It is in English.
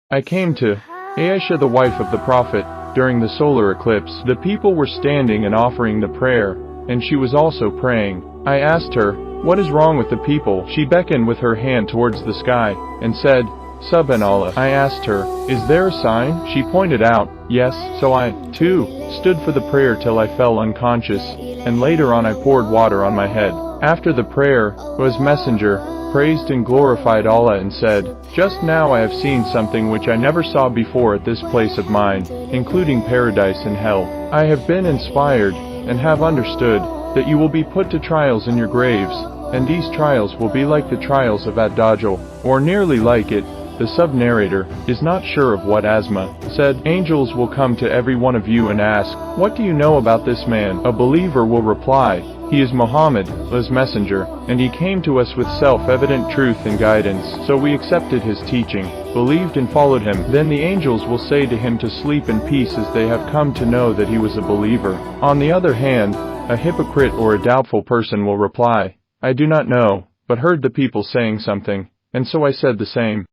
I came to Aisha, the wife of the Prophet, during the solar eclipse. The people were standing and offering the prayer, and she was also praying. I asked her, "What is wrong with the people?" She beckoned with her hand towards the sky, and said, "Subhanallah." I asked her, "Is there a sign?" She pointed out, "Yes." So I, too, stood for the prayer till I fell unconscious, and later on I poured water on my head. After the prayer, Allah's Messenger praised and glorified Allah and said, "Just now I have seen something which I never saw before at this place of mine, including paradise and hell. I have been inspired, and have understood, that you will be put to trials in your graves, and these trials will be like the trials of Ad-Dajjal, or nearly like it." The sub-narrator is not sure of what Asma said. Angels will come to every one of you and ask, "What do you know about this man?" A believer will reply, "He is Muhammad, Allah's messenger, and he came to us with self-evident truth and guidance, so we accepted his teaching, believed and followed him." Then the angels will say to him to sleep in peace, as they have come to know that he was a believer. On the other hand, a hypocrite or a doubtful person will reply, "I do not know, but heard the people saying something, and so I said the same."